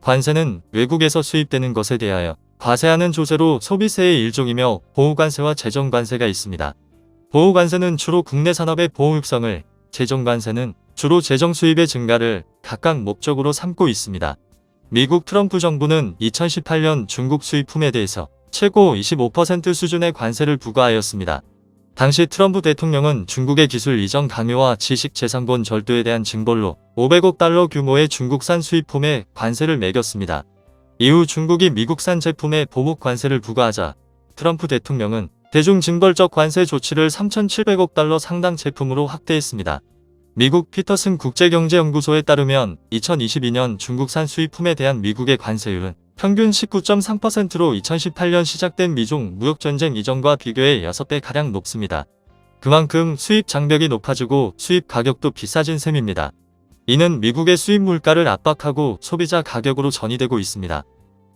관세는 외국에서 수입되는 것에 대하여 과세하는 조세로 소비세의 일종이며 보호관세와 재정관세가 있습니다. 보호관세는 주로 국내 산업의 보호 육성을, 재정관세는 주로 재정 수입의 증가를 각각 목적으로 삼고 있습니다. 미국 트럼프 정부는 2018년 중국 수입품에 대해서 최고 25% 수준의 관세를 부과하였습니다. 당시 트럼프 대통령은 중국의 기술 이전 강요와 지식재산권 절도에 대한 징벌로 500억 달러 규모의 중국산 수입품에 관세를 매겼습니다. 이후 중국이 미국산 제품에 보복 관세를 부과하자 트럼프 대통령은 대중징벌적 관세 조치를 3,700억 달러 상당 제품으로 확대했습니다. 미국 피터슨 국제경제연구소에 따르면 2022년 중국산 수입품에 대한 미국의 관세율은 평균 19.3%로 2018년 시작된 미중 무역전쟁 이전과 비교해 6배가량 높습니다. 그만큼 수입 장벽이 높아지고 수입 가격도 비싸진 셈입니다. 이는 미국의 수입 물가를 압박하고 소비자 가격으로 전이되고 있습니다.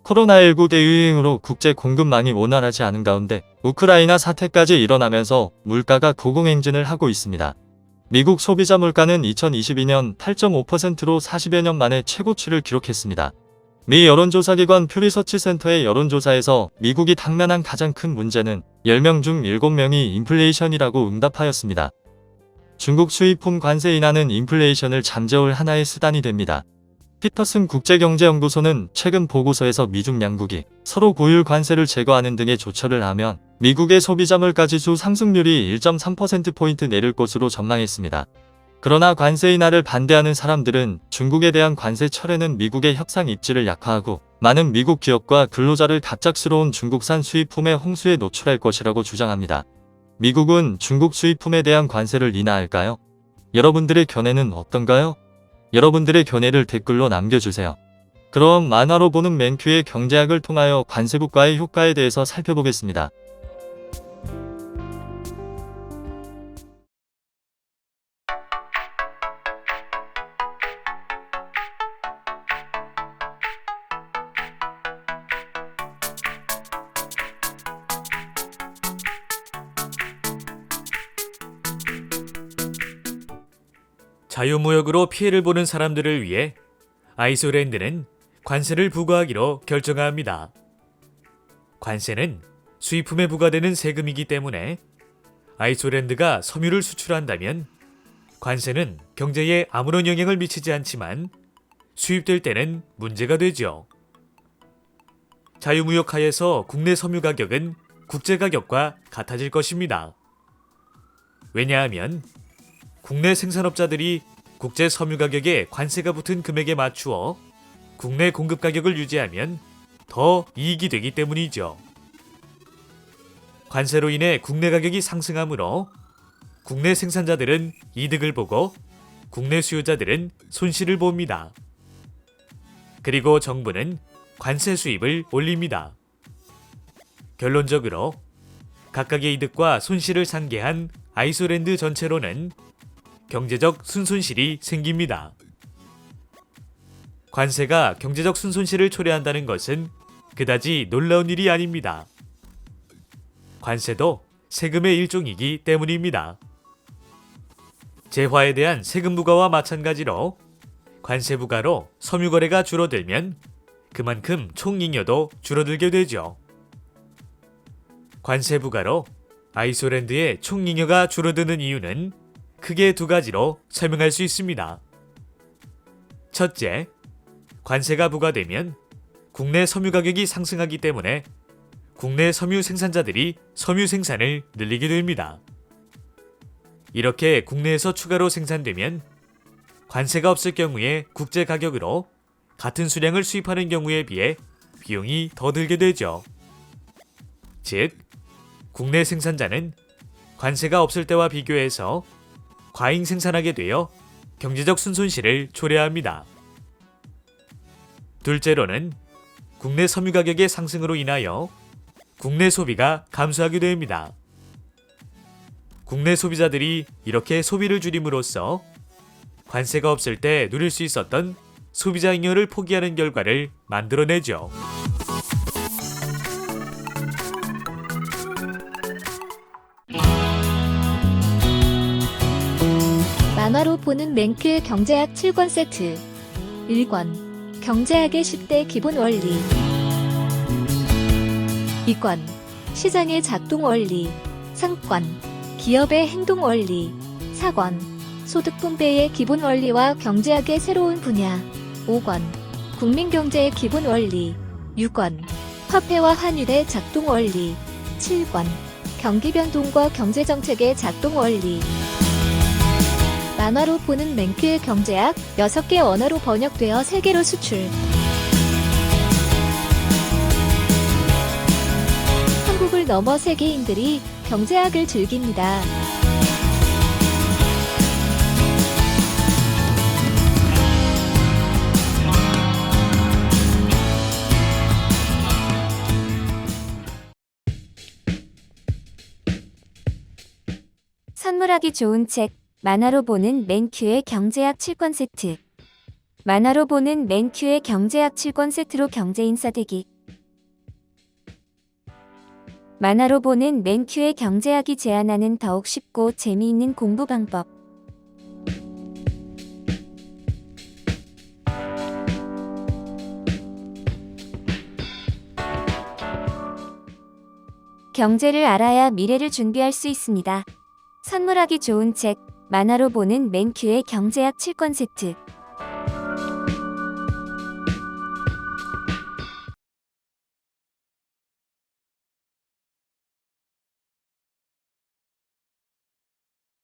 코로나19 대유행으로 국제 공급망이 원활하지 않은 가운데 우크라이나 사태까지 일어나면서 물가가 고공행진을 하고 있습니다. 미국 소비자 물가는 2022년 8.5%로 40여 년 만에 최고치를 기록했습니다. 미 여론조사기관 퓨리서치센터의 여론조사에서 미국이 당면한 가장 큰 문제는 10명 중 7명이 인플레이션이라고 응답하였습니다. 중국 수입품 관세 인하는 인플레이션을 잠재울 하나의 수단이 됩니다. 피터슨 국제경제연구소는 최근 보고서에서 미중 양국이 서로 고율 관세를 제거하는 등의 조처를 하면 미국의 소비자 물가지수 상승률이 1.3%포인트 내릴 것으로 전망했습니다. 그러나 관세 인하를 반대하는 사람들은 중국에 대한 관세 철회는 미국의 협상 입지를 약화하고 많은 미국 기업과 근로자를 갑작스러운 중국산 수입품의 홍수에 노출할 것이라고 주장합니다. 미국은 중국 수입품에 대한 관세를 인하할까요? 여러분들의 견해는 어떤가요? 여러분들의 견해를 댓글로 남겨주세요. 그럼 만화로 보는 맨큐의 경제학을 통하여 관세국가의 효과에 대해서 살펴보겠습니다. 자유무역으로 피해를 보는 사람들을 위해 아이슬란드는 관세를 부과하기로 결정합니다. 관세는 수입품에 부과되는 세금이기 때문에 아이슬란드가 섬유를 수출한다면 관세는 경제에 아무런 영향을 미치지 않지만 수입될 때는 문제가 되죠. 자유무역 하에서 국내 섬유 가격은 국제 가격과 같아질 것입니다. 왜냐하면 국내 생산업자들이 국제 섬유 가격에 관세가 붙은 금액에 맞추어 국내 공급 가격을 유지하면 더 이익이 되기 때문이죠. 관세로 인해 국내 가격이 상승하므로 국내 생산자들은 이득을 보고 국내 수요자들은 손실을 봅니다. 그리고 정부는 관세 수입을 올립니다. 결론적으로 각각의 이득과 손실을 상계한 아이슬란드 전체로는 경제적 순손실이 생깁니다. 관세가 경제적 순손실을 초래한다는 것은 그다지 놀라운 일이 아닙니다. 관세도 세금의 일종이기 때문입니다. 재화에 대한 세금 부과와 마찬가지로 관세 부과로 섬유 거래가 줄어들면 그만큼 총잉여도 줄어들게 되죠. 관세 부과로 아이슬란드의 총잉여가 줄어드는 이유는 크게 두 가지로 설명할 수 있습니다. 첫째, 관세가 부과되면 국내 섬유 가격이 상승하기 때문에 국내 섬유 생산자들이 섬유 생산을 늘리게 됩니다. 이렇게 국내에서 추가로 생산되면 관세가 없을 경우에 국제 가격으로 같은 수량을 수입하는 경우에 비해 비용이 더 들게 되죠. 즉, 국내 생산자는 관세가 없을 때와 비교해서 과잉 생산하게 되어 경제적 순손실을 초래합니다. 둘째로는 국내 섬유 가격의 상승으로 인하여 국내 소비가 감소하게 됩니다. 국내 소비자들이 이렇게 소비를 줄임으로써 관세가 없을 때 누릴 수 있었던 소비자 잉여를 포기하는 결과를 만들어내죠. 만화로 보는 맨큐의 경제학 7권 세트. 1권. 경제학의 10대 기본 원리. 2권. 시장의 작동 원리. 3권. 기업의 행동 원리. 4권. 소득 분배의 기본 원리와 경제학의 새로운 분야. 5권. 국민경제의 기본 원리. 6권. 화폐와 환율의 작동 원리. 7권. 경기 변동과 경제정책의 작동 원리. 만화로 보는 맨큐의 경제학 6개 언어로 번역되어 세계로 수출. 한국을 넘어 세계인들이 경제학을 즐깁니다. 선물하기 좋은 책, 만화로 보는 맨큐의 경제학 7권 세트. 만화로 보는 맨큐의 경제학 7권 세트로 경제인싸 되기. 만화로 보는 맨큐의 경제학이 제안하는 더욱 쉽고 재미있는 공부 방법. 경제를 알아야 미래를 준비할 수 있습니다. 선물하기 좋은 책, 만화로 보는 맨큐의 경제학 7권 세트.